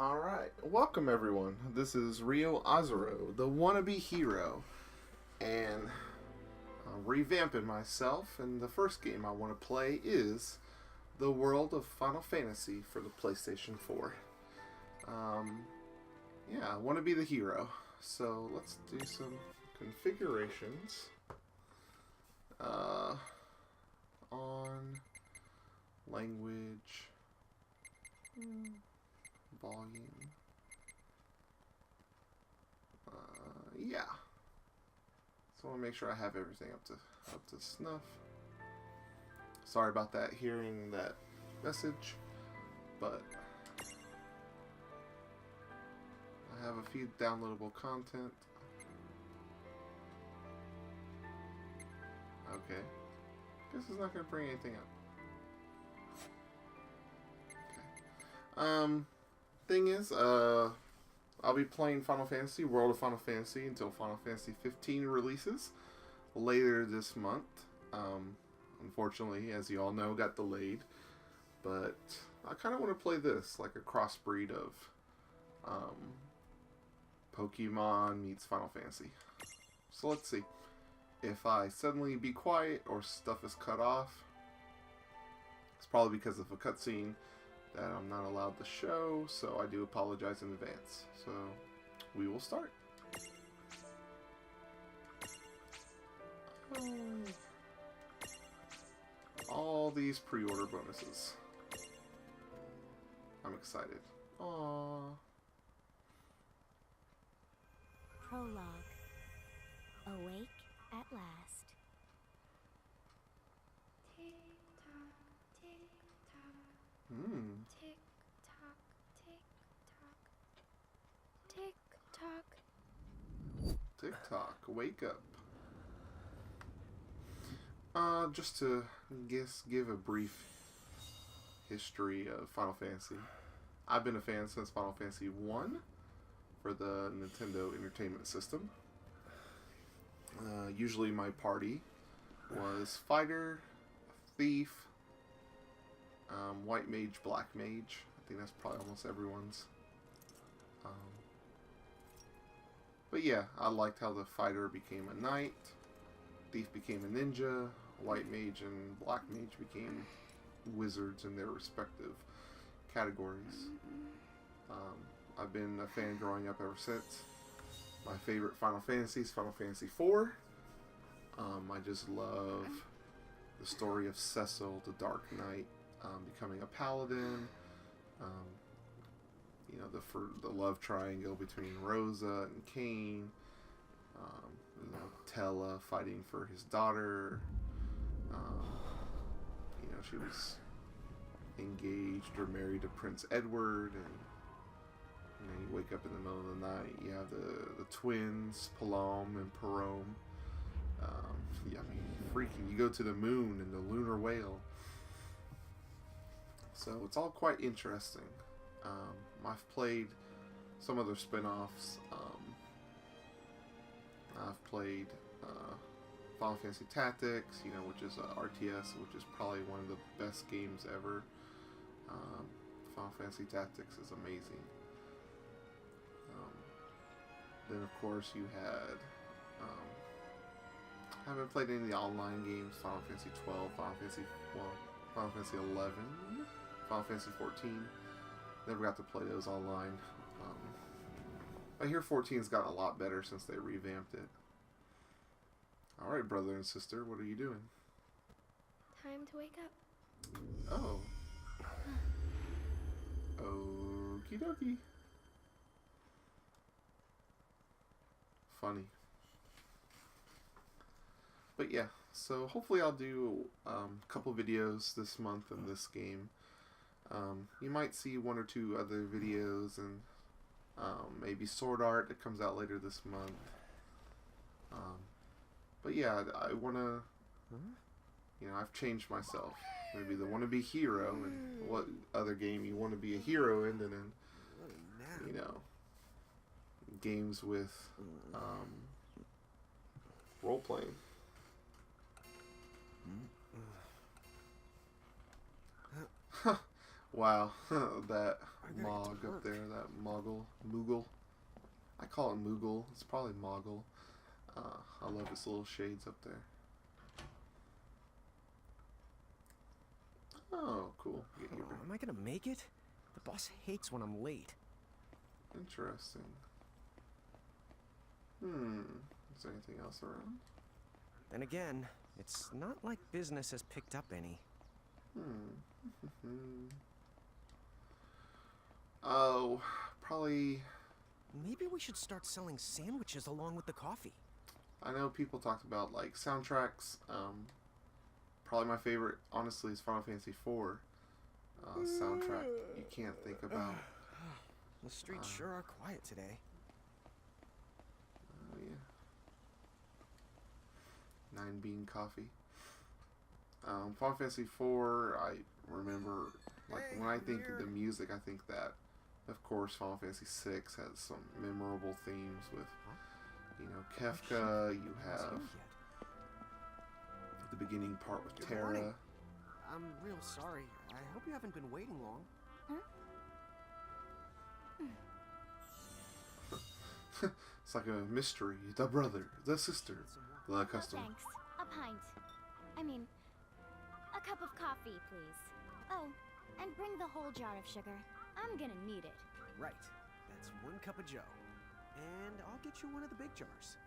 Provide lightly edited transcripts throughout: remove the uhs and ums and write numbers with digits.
Alright, welcome everyone. This is Rio Azuro, the wannabe hero, and I'm revamping myself, and the first game I want to play is The World of Final Fantasy for the PlayStation 4. Yeah, I want to be the hero, so let's do some configurations. On language, volume, yeah. So I want to make sure I have everything up to snuff. Sorry about that, hearing that message, but I have a few downloadable content. Okay. Guess it's not going to bring anything up. Okay. Thing is, I'll be playing Final Fantasy, World of Final Fantasy, until Final Fantasy 15 releases later this month. Unfortunately, as you all know, got delayed. But I kind of want to play this, like a crossbreed of Pokemon meets Final Fantasy. So let's see. If I suddenly be quiet or stuff is cut off, it's probably because of a cutscene that I'm not allowed to show, so I do apologize in advance. So we will start. All these pre-order bonuses. I'm excited. Aww. Prologue. Awake at last. Tick tock, tick tock. Tick tock, tick tock. Tick tock. TikTok, wake up. Just to give a brief history of Final Fantasy. I've been a fan since Final Fantasy 1 for the Nintendo Entertainment System. Usually my party was Fighter, Thief, White Mage, Black Mage. I think that's probably almost everyone's. But yeah, I liked how the Fighter became a Knight, Thief became a Ninja, White Mage and Black Mage became Wizards in their respective categories. I've been a fan growing up ever since. My favorite Final Fantasy is Final Fantasy 4. I just love the story of Cecil, the Dark Knight, becoming a paladin. You know, the love triangle between Rosa and Kain. You know, Tella fighting for his daughter. You know, she was engaged or married to Prince Edward, and you know, you wake up in the middle of the night, you have the twins, Palom and Parome. Yeah, I mean, freaking, you go to the moon and the lunar whale. So it's all quite interesting. I've played some other spin-offs. I've played Final Fantasy Tactics, you know, which is RTS, which is probably one of the best games ever. Final Fantasy Tactics is amazing. Then of course you had, I haven't played any of the online games, Final Fantasy 12, Final Fantasy 11, Final Fantasy 14. Never got to play those online. I hear 14's gotten a lot better since they revamped it. Alright, brother and sister, what are you doing? Time to wake up. Oh. Okie dokie. Funny. But yeah, so hopefully I'll do a couple videos this month in this game. You might see one or two other videos, and maybe Sword Art that comes out later this month. But yeah, I want to, you know, I've changed myself. Maybe the wannabe hero, and what other game you want to be a hero in, and then, you know, games with role-playing. Wow, that I gotta get Mog to up work. there, that Moogle. I call it Moogle. It's probably Moggle. I love its little shades up there. Oh, cool. Get Oh, your am I gonna make it? The boss hates when I'm late. interesting. Is there anything else around? Then again, it's not like business has picked up any. Oh, probably. Maybe we should start selling sandwiches along with the coffee. I know people talked about like soundtracks. Probably my favorite, honestly, is Final Fantasy IV soundtrack. You can't think about. The streets sure are quiet today. Oh yeah. 9 bean coffee. Final Fantasy IV. I remember, like when I think of the music, I think that, of course, Final Fantasy VI has some memorable themes with, you know, Kefka. You It's have here yet. the beginning part with Good Terra. morning. I'm real sorry. I hope you haven't been waiting long. It's like a mystery. The brother, the sister, the No customer. thanks. A pint. I mean, a cup of coffee, please. Oh, and bring the whole jar of sugar. I'm gonna need it. Right. That's 1 cup of Joe. And I'll get you one of the big jars.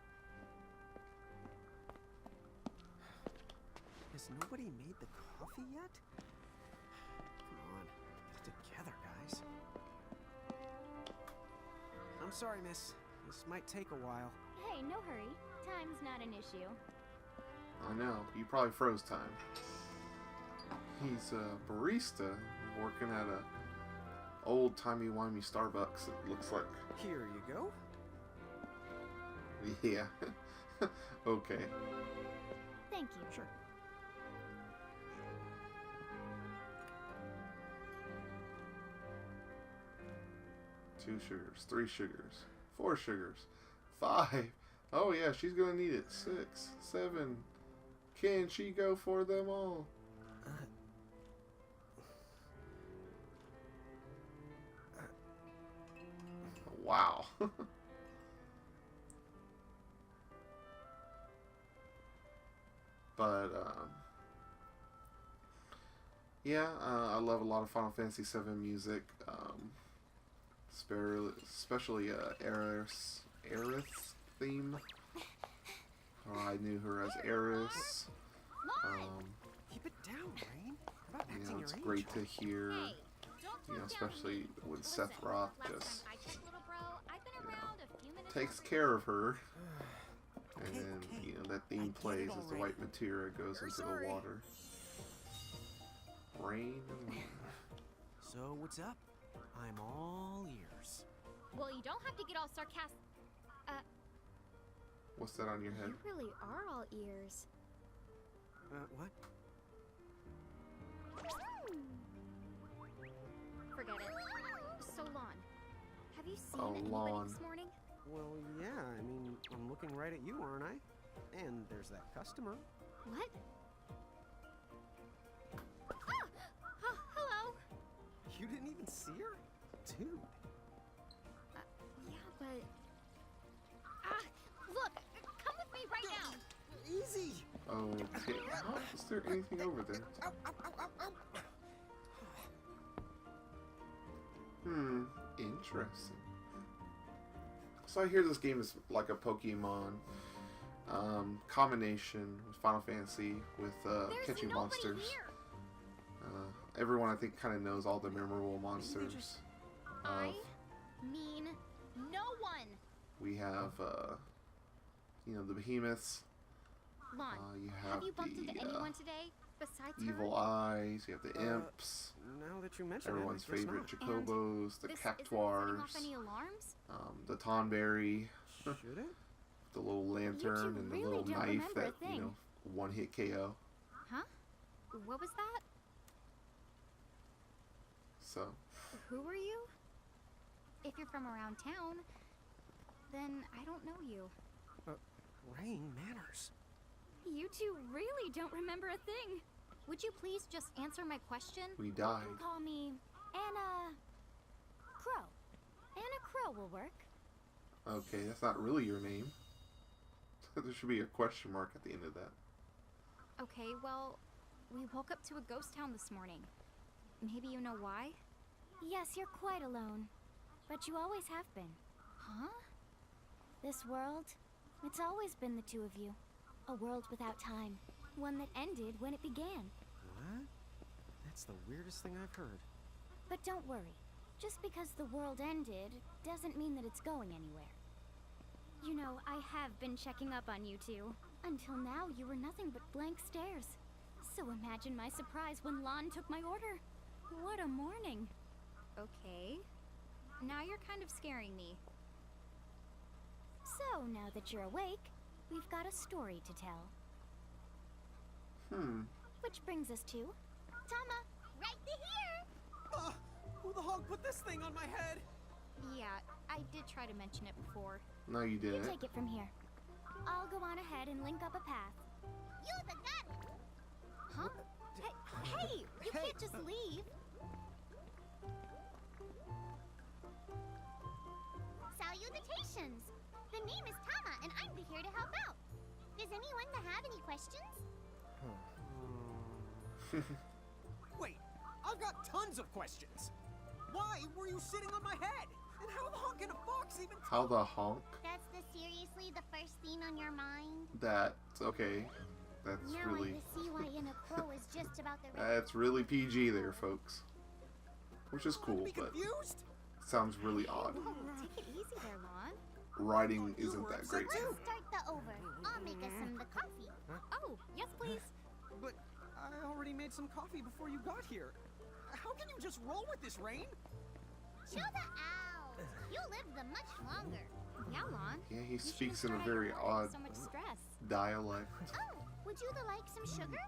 Has nobody made the coffee yet? Come on, get it together, guys. I'm sorry, miss. This might take a while. Hey, no hurry. Time's not an issue. I know. You probably froze time. He's a barista working at a old timey-wimey Starbucks. It looks like. Here you go. Yeah. Okay. Thank you. Sure. Two sugars, 3 sugars, 4 sugars, 5. Oh yeah, she's gonna need it. 6, 7. Can she go for them all? Wow. But yeah, I love a lot of Final Fantasy VII music. Especially Aerith theme. I knew her as Aeris. Keep it down, Rain. How about You acting know, your it's age? great to hear. Hey, don't You know, talk especially down to me. when Listen, Seth Roth last just time I checked, little bro, I've been you know, around a few minutes takes longer. care of her. And Okay, then, okay. you know, that I theme get it plays as the already. white materia goes You're into sorry. the water. Rain and wind. So, what's up? I'm all ears. Well, you don't have to get all sarcastic. What's that on your head? You really are all ears. What? Forget it. So, Lon, have you seen Oh, anybody Lon. this morning? Well, yeah, I mean, I'm looking right at you, aren't I? And there's that customer. What? Oh, hello. You didn't even see her? Dude. Yeah, but... Look, come with me right now. Easy! Okay. Oh, is there anything over there? Interesting. So I hear this game is like a Pokemon combination with Final Fantasy with There's catching nobody monsters. here. Everyone I think kind of knows all the memorable monsters. I mean no one. We have you know, the behemoths. Lon, You have have you bumped into the anyone today besides evil her? eyes. You have the Uh, imps. Now that you mention Everyone's it, I guess favorite not. Chocobos, the This isn't setting Cactuars, off any alarms? the Tonberry, Should it? the little lantern, and the really little don't knife remember a that, you thing. know, one-hit KO. Huh? What was that? So, Who are you? If you're from around town, then I don't know you. Rain manners. You two really don't remember a thing. Would you please just answer my question? we You died. can call me Anna Crow. Anna Crow will work. Okay, that's not really your name. There should be a question mark at the end of that. Okay, well, we woke up to a ghost town this morning. Maybe you know why? Yes, you're quite alone. But you always have been. Huh? This world, it's always been the two of you. A world without time. One that ended when it began. What? That's the weirdest thing I've heard. But don't worry. Just because the world ended doesn't mean that it's going anywhere. You know, I have been checking up on you two. Until now, you were nothing but blank stares. So imagine my surprise when Lon took my order. What a morning. Okay. Now you're kind of scaring me. So, now that you're awake, we've got a story to tell. Which brings us to... Tama, right here! Who the hog put this thing on my head? Yeah, I did try to mention it before. No, you You didn't. take it from here. I'll go on ahead and link up a path. You the gun! Huh? Hey, you Hey, can't just leave. Salutations! The name is Tama, and I'm here to help out. Does anyone have any questions? Wait, I've got tons of questions. Why were you sitting on my head? And how the hog can a fox even How the honk? That's seriously the first thing on your mind? That's okay. That's Now really I see why In a Crow is just about the that's really PG there, folks. Which is cool, be but confused? sounds really odd. Whoa, take it easy there, Lon. Writing isn't that great. Let's start the over. I'll make us some the coffee. Oh, yes, please. But I already made some coffee before you got here. How can you just roll with this, Rain? Chill the out. You live much longer. Yeah, Lon. Yeah, he You shouldn't speaks in a start out very your morning odd with so much stress. dialect. Oh, would you like some sugar?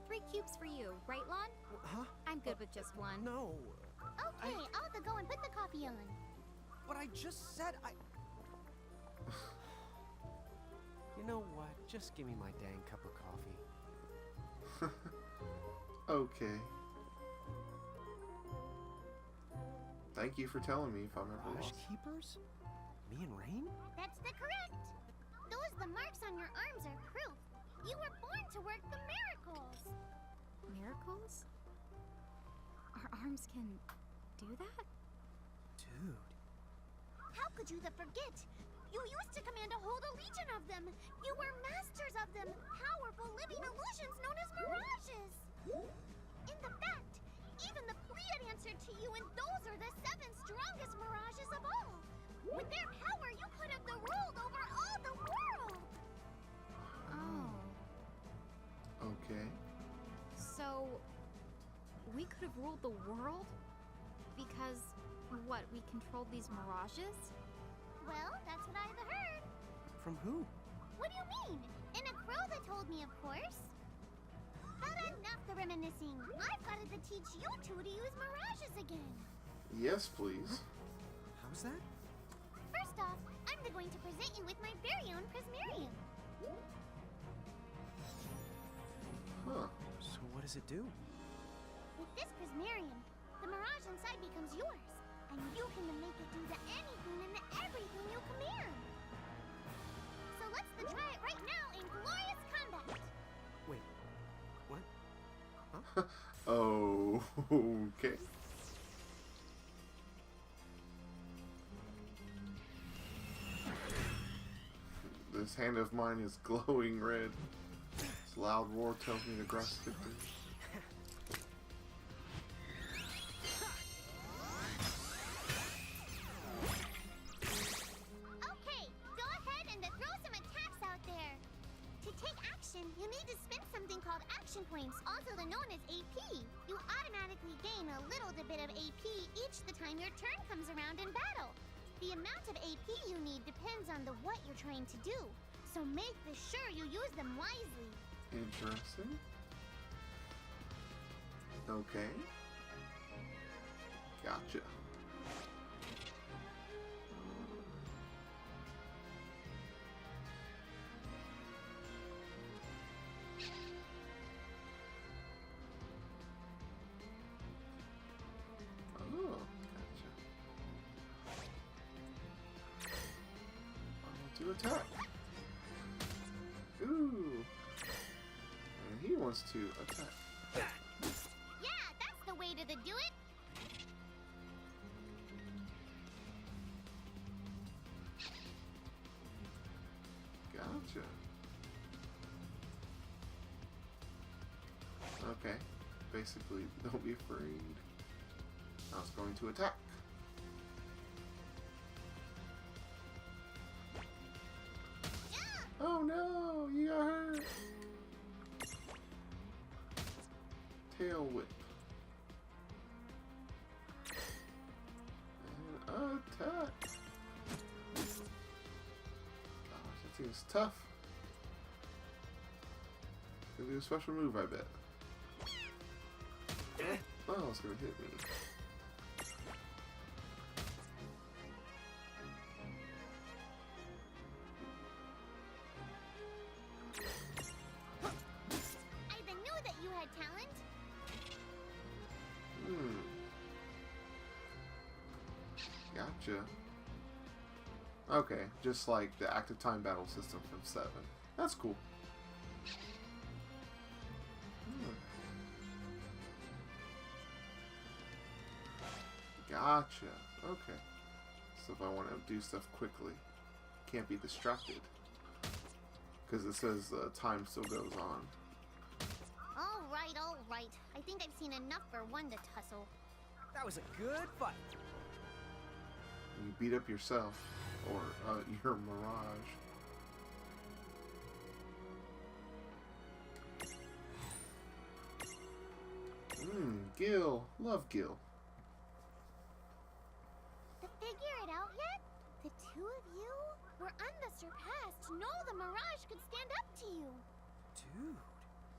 3 cubes for you, right, Lon? Huh? I'm good with just one. No. Okay, I'll go and put the coffee on. But I just said I... You know what? Just give me my dang cup of coffee. Okay. Thank you for telling me if I'm ever Rush lost. keepers? Me and Rain? That's the correct. The marks on your arms are proof. You were born to work the miracles. Miracles? Our arms can do that? Dude. How could you forget? You used to command a whole legion of them. You were masters of them, powerful living illusions known as mirages. In the fact, even the Pleiad answered to you, and those are the 7 strongest mirages of all. With their power, you could have ruled over all the world. Oh. Okay. So, we could have ruled the world? Because, what, we controlled these mirages? Well, that's what I've heard. From who? What do you mean? In a crow that told me, of course. But enough the reminiscing. I've got to teach you two to use mirages again. Yes, please. How's that? First off, I'm going to present you with my very own Prismarium. Huh. So what does it do? With this Prismarium, the mirage inside becomes yours, and you can make it do anything and everything you command. So let's try it right now in glorious combat. Wait. What? Oh, okay. This hand of mine is glowing red. This loud roar tells me to grasp victory. Okay, go ahead and throw some attacks out there. To take action, you need to spend something called action points, also known as AP. You automatically gain a little bit of AP each the time your turn comes around in battle. The amount of AP you need depends on what you're trying to do, so make sure you use them wisely. Interesting. Okay. Gotcha. to attack. Ooh. And he wants to attack. Yeah, that's the way to do it. Gotcha. Okay. Basically, don't be afraid. Now it's going to attack. Oh no, you got hurt. Tail whip. And attack. Gosh, that seems tough. Gonna do a special move, I bet. Oh, it's gonna hit me. I knew that you had talent. Gotcha. Okay, just like the active time battle system from 7. That's cool. Gotcha. Okay. So if I want to do stuff quickly, can't be distracted. Because it says time still goes on. All right. I think I've seen enough for one to tussle. That was a good fight. You beat up yourself, or your Mirage. Gil. Love Gil. To figure it out yet? The two of you were unsurpassed. No, the Mirage could stand up to you. Dude,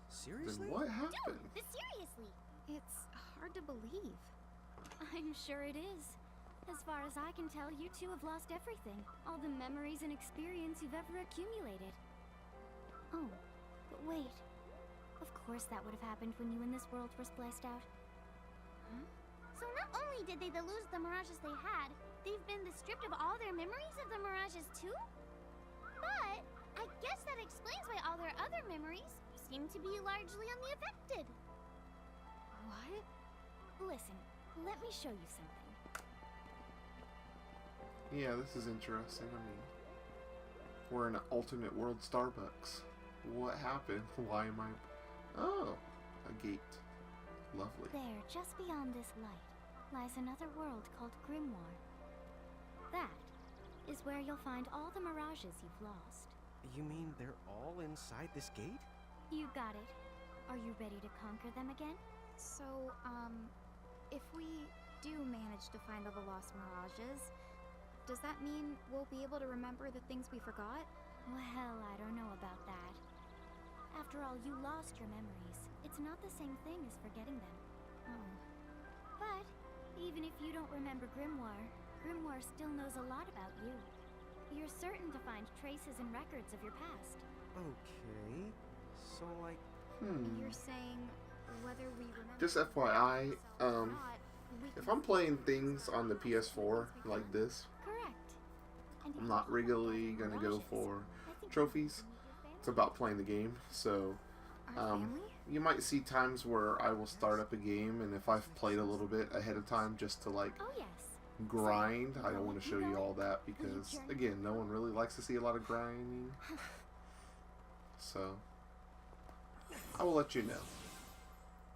seriously? Then what happened? Dude, but seriously. It's hard to believe. I'm sure it is. As far as I can tell, you two have lost everything. All the memories and experience you've ever accumulated. Oh, but wait. Of course that would have happened when you and this world were spliced out. Huh? So not only did they lose the Mirages they had, they've been stripped of all their memories of the Mirages too? But I guess that explains why all their other memories seem to be largely unaffected. What? Listen, let me show you something. Yeah, this is interesting. I mean, we're in an alternate world Starbucks. What happened? Why am I... Oh, a gate. Lovely. There, just beyond this light, lies another world called Grimoire. That is where you'll find all the Mirages you've lost. You mean they're all inside this gate? You got it. Are you ready to conquer them again? So, if we do manage to find all the lost Mirages, does that mean we'll be able to remember the things we forgot? Well, I don't know about that. After all, you lost your memories. It's not the same thing as forgetting them. Oh. But, even if you don't remember Grimoire, Grimoire still knows a lot about you. You're certain to find traces and records of your past. Okay. So, like... You're saying whether we remember... Just FYI, if I'm playing things on the PS4 like this, Correct. And I'm not regularly gonna go for trophies. It's about playing the game, so you might see times where I will start up a game, and if I've played a little bit ahead of time just to like Oh yes. grind, I don't want to show you all that because again, no one really likes to see a lot of grinding. So I will let you know,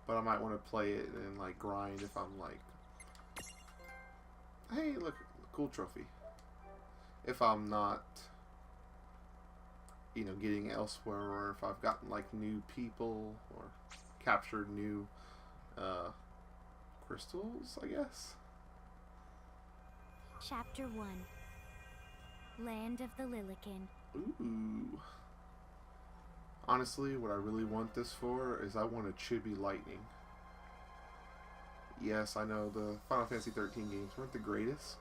but I might want to play it and like grind if I'm like, hey, look, cool trophy. If I'm not, you know, getting elsewhere, or if I've gotten like new people or captured new crystals, I guess. Chapter 1. Land of the Lilikin. Ooh. Honestly, what I really want this for is I want a Chibi Lightning. Yes, I know the Final Fantasy 13 games weren't the greatest.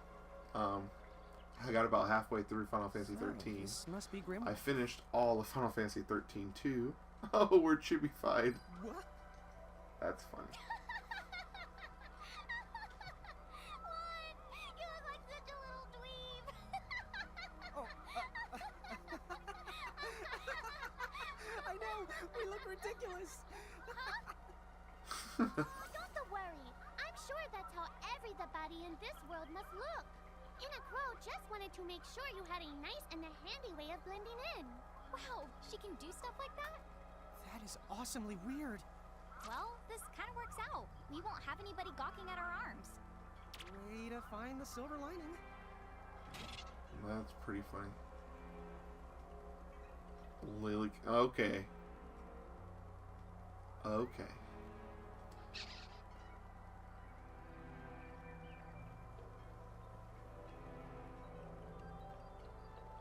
I got about halfway through Final Fantasy 13. This must be Grimoire. I finished all of Final Fantasy 13 too. Oh, we're chibified. What? That's funny. What? You look like such a little dweeb. Oh, We look ridiculous. Don't worry. I'm sure that's how everybody in this world must look. Inna Crow just wanted to make sure you had a nice and a handy way of blending in. Wow, she can do stuff like that? That is awesomely weird. Well, this kind of works out. We won't have anybody gawking at our arms. Way to find the silver lining. That's pretty funny. Lily. Okay. Okay.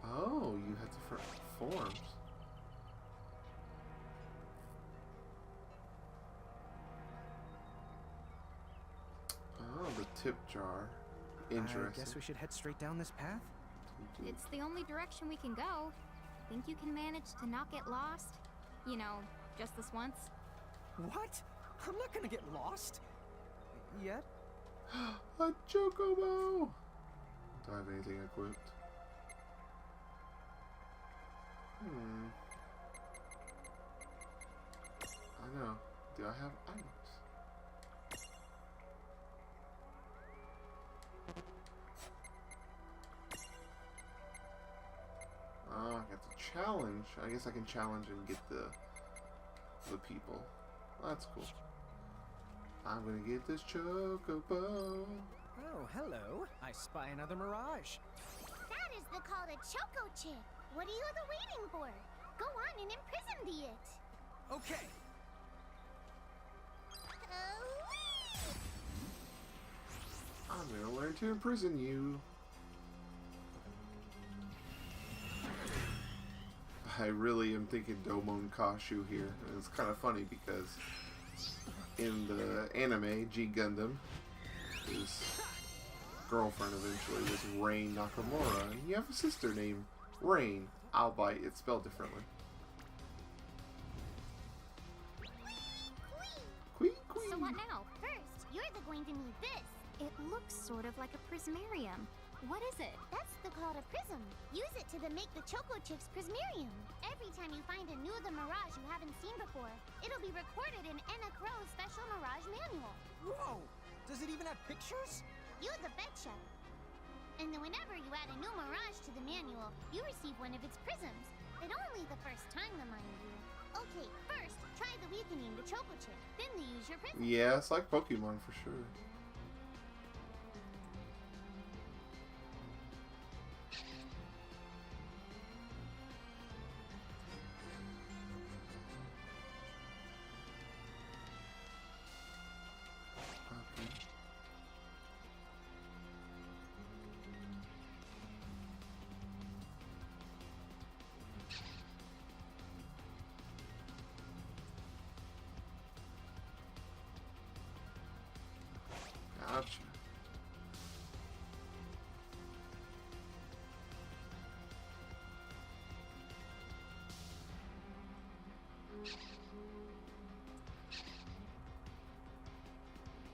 Oh, you have different forms. Oh, the tip jar. Interesting. I guess we should head straight down this path. It's the only direction we can go. Think you can manage to not get lost? You know, just this once? What? I'm not gonna get lost. Yet? A chocobo! Do I have anything equipped? I know. Do I have items? Oh, I got the challenge. I guess I can challenge and get the people. That's cool. I'm gonna get this chocobo. Oh, hello. I spy another mirage. That is the called a Choco Chick. What are you waiting for? Go on and imprison the it. Okay. I'm gonna learn to imprison you. I really am thinking Domon Kashu here. And it's kind of funny because in the anime, G Gundam, his girlfriend eventually was Rain Nakamura, and you have a sister named Rain, albeit it's spelled differently. Quee, quee. So what now? First, you're going to need this. It looks sort of like a prismarium. What is it? That's called a prism. Use it to make the Choco Chick's prismarium. Every time you find a new the Mirage you haven't seen before, it'll be recorded in Enna Crow's special Mirage manual. Whoa! Does it even have pictures? You the betcha. And then whenever you add a new Mirage to the manual, you receive one of its prisms. But only the first time, mind you. Okay, first, try the weakening the Choco Chick. Then you use your prism. Yeah, it's like Pokemon for sure. Gotcha.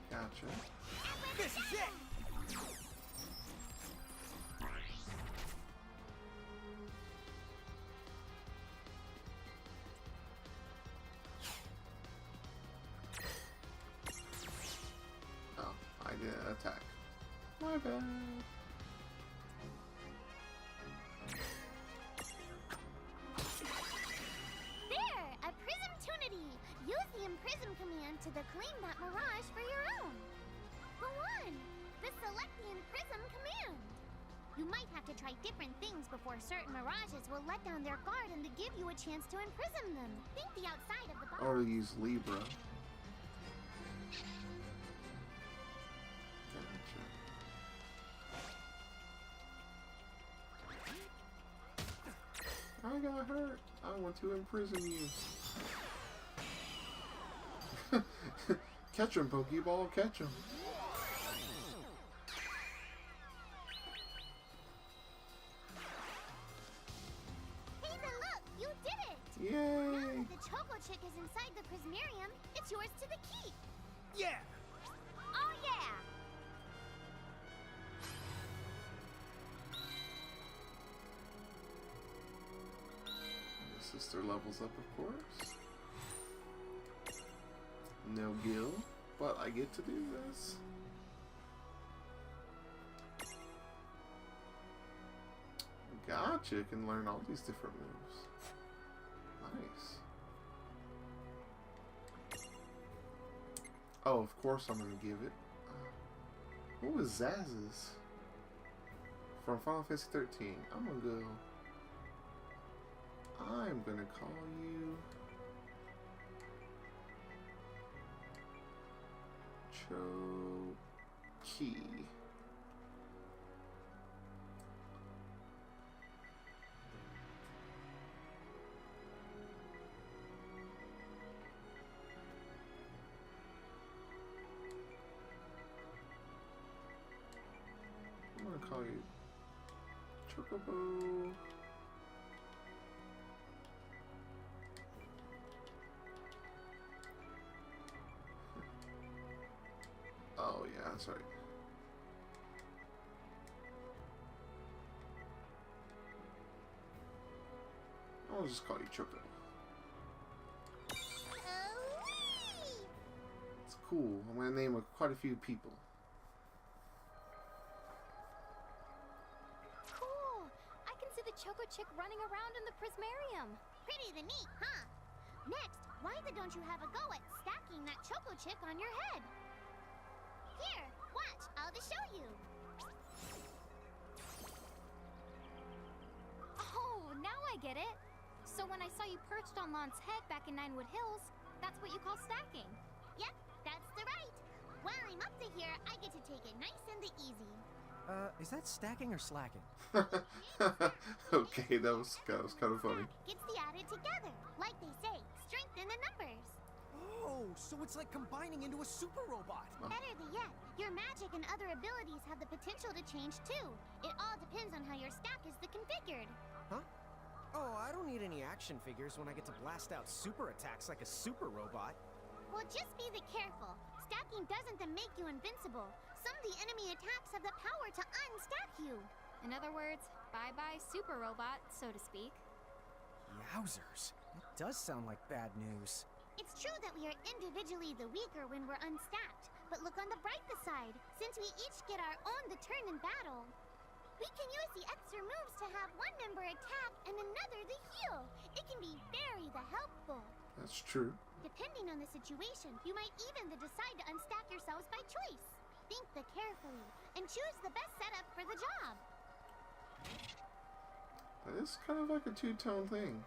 Gotcha. This is it! Oh, I didn't attack. My bad. There! A Prismtunity! Use the Imprism command to claim that Mirage for your own. Go on! The Select the Imprism command! You might have to try different things before certain Mirages will let down their guard and to give you a chance to imprison them. Think the outside of the box. Or use Libra. Gotcha. I got hurt. I want to imprison you. Catch him, Pokeball. Catch him. Hey, then look! You did it! Now Yay! that the Choco Chick is inside the Prismarium, it's yours to the keep. Yeah! Oh yeah! The sister levels up, of course. No gil, but I get to do this. Gotcha, can learn all these different moves. Nice. Oh, of course I'm gonna give it. What was Zaz's? From Final Fantasy 13. I'm gonna call you Choki. I'm gonna call you Chocobo. Oh yeah, that's right. I'll just call you Choco. Oh-wee! It's cool. I'm gonna name quite a few people. Cool! I can see the Choco Chick running around in the Prismarium. Pretty the neat, huh? Next, why don't you have a go at stacking that Choco Chick on your head? Here, watch, I'll just show you. Oh, now I get it. So when I saw you perched on Lon's head back in Ninewood Hills, that's what you call stacking. Yep, that's the right. While I'm up to here, I get to take it nice and the easy. Is that stacking or slacking? Okay, that was kind of funny. Gets the added together. Like they say, strength in the numbers. Oh, so it's like combining into a super robot. Better than yet, your magic and other abilities have the potential to change too. It all depends on how your stack is configured. Huh? Oh, I don't need any action figures when I get to blast out super attacks like a super robot. Well, just be careful. Stacking doesn't then make you invincible. Some of the enemy attacks have the power to unstack you. In other words, bye-bye super robot, so to speak. Yowzers. It does sound like bad news. It's true that we are individually the weaker when we're unstacked, but look on the brighter side. Since we each get our own turn in battle, we can use the extra moves to have one member attack and another the heal. It can be very helpful. That's true. Depending on the situation, you might even decide to unstack yourselves by choice. Think carefully and choose the best setup for the job. That is kind of like a two-tone thing.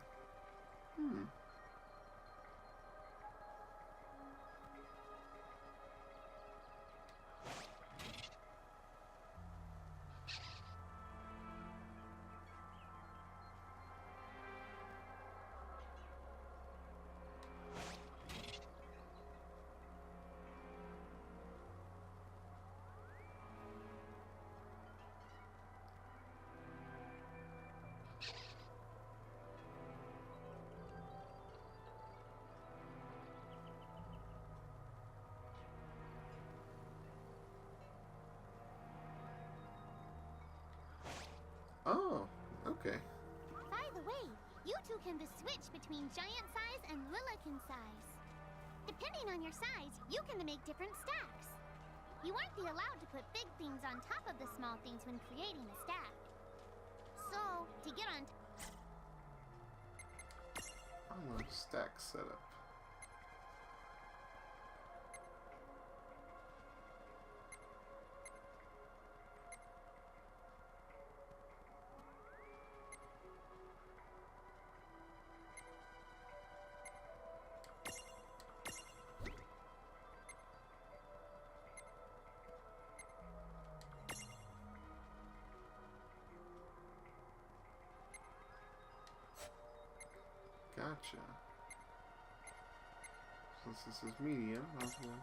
Oh, okay. By the way, you two can switch between giant size and Lillican size. Depending on your size, you can make different stacks. You aren't allowed to put big things on top of the small things when creating a stack. So, to get on I'm gonna stack setup. Gotcha. Since this is medium, I'm gonna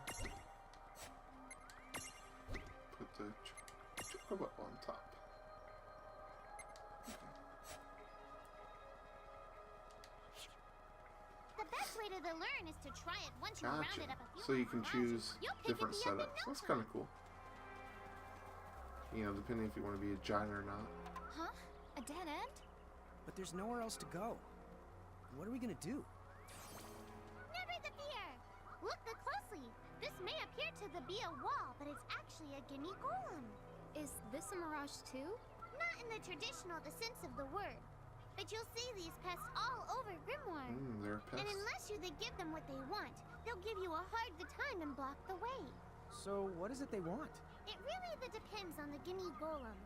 put the chocobo on top. The best way to learn is to try it once you round Gotcha. it up a few So you more can times. choose You'll pick different it up in setups. no That's kind time. of cool. You know, depending if you want to be a giant or not. Huh? A dead end? But there's nowhere else to go. What are we gonna do? Never the fear! Look closely. This may appear to be a wall, but it's actually a gimme golem. Is this a mirage too? Not in the traditional sense of the word, but you'll see these pests all over Grimoire. They're And pests. unless you give them what they want, they'll give you a hard time and block the way. So, what is it they want? It really depends on the gimme golem.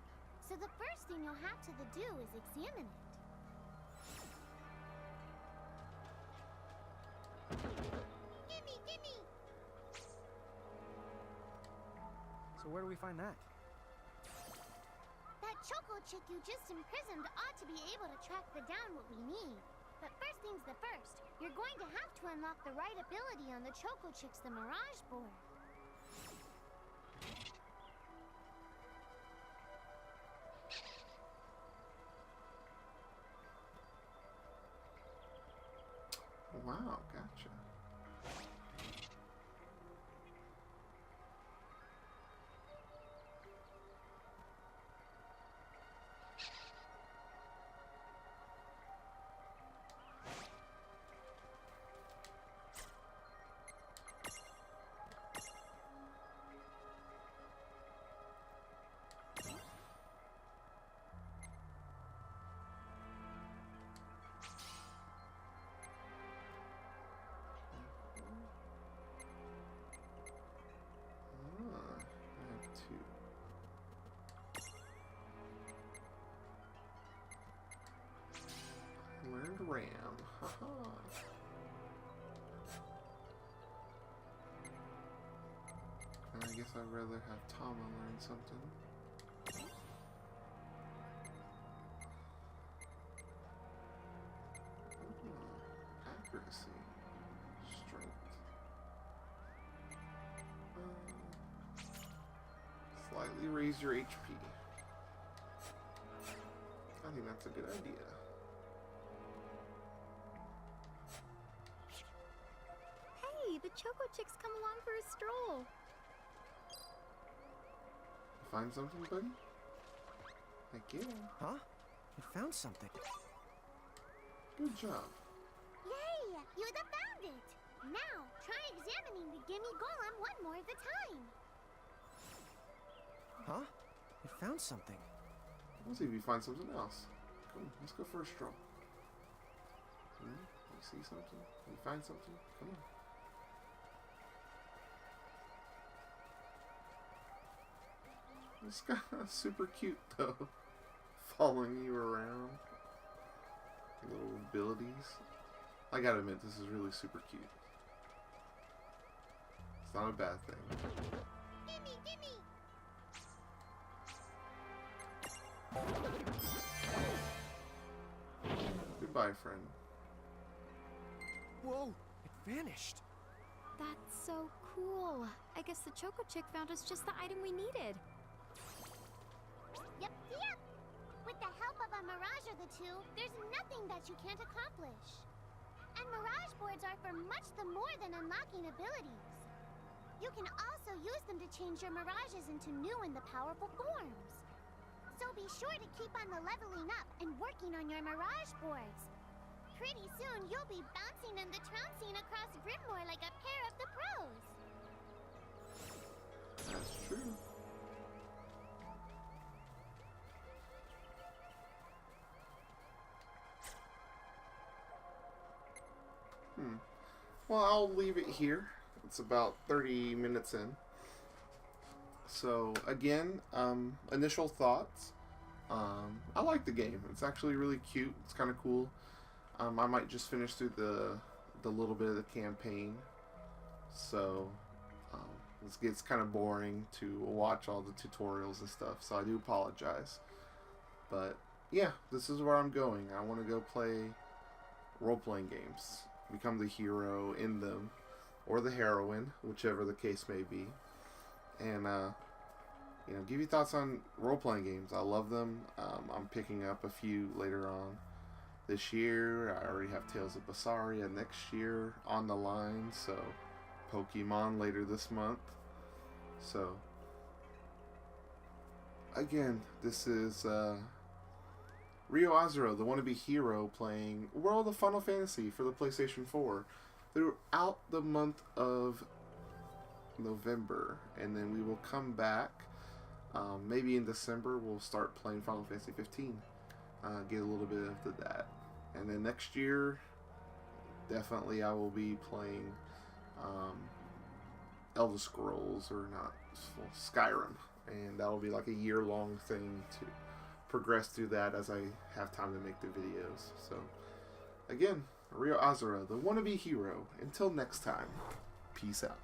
So the first thing you'll have to do is examine it. Gimme, gimme! So, where do we find that? That Choco chick you just imprisoned ought to be able to track down what we need. But first things the first, you're going to have to unlock the right ability on the Choco chick's the Mirage board. Wow, gotcha. I have two. Learned Ram. Haha. I guess I'd rather have Tama learn something. Accuracy. Strength. Slightly raise your HP. I think that's a good idea. Hey, the Choco Chick's come along for a stroll. Find something, buddy? Thank you. Huh? You found something. Good job. Yay! You found it! Now, try examining the gimme golem one more at a time. Huh? You found something. Let's see if you find something else. Come on, let's go for a stroll. You see something? You find something? Come on. This guy's super cute though. Following you around. Little abilities. I gotta admit, this is really super cute. It's not a bad thing. Gimme, gimme! Goodbye, friend. Whoa! It vanished. That's so cool. I guess the Choco Chick found us just the item we needed. Yep, yep! With the help of a Mirage or the two, there's nothing that you can't accomplish. And Mirage boards are for much more than unlocking abilities. You can also use them to change your Mirages into new and powerful forms. So be sure to keep on the leveling up and working on your Mirage boards. Pretty soon, you'll be bouncing and trouncing across Grimoire like a pair of the pros. That's true. Well, I'll leave it here. It's about 30 minutes in. So, again, initial thoughts. I like the game. It's actually really cute. It's kind of cool. I might just finish through the little bit of the campaign. So, it gets kind of boring to watch all the tutorials and stuff. So I do apologize. But, yeah, this is where I'm going. I want to go play role-playing games. Become the hero in them, or the heroine, whichever the case may be, and you know, give you thoughts on role-playing games. I love them. I'm picking up a few later on this year. I already have Tales of Basaria next year on the line, so Pokemon later this month. So again, this is Ryo Azuro, the wannabe hero, playing World of Final Fantasy for the PlayStation 4 throughout the month of November, and then we will come back. Maybe in December we'll start playing Final Fantasy 15. Get a little bit of that, and then next year, definitely I will be playing Elder Scrolls, or not, Skyrim, and that will be like a year-long thing to progress through that as I have time to make the videos. So, again, Rio Azura, the wannabe hero. Until next time, peace out.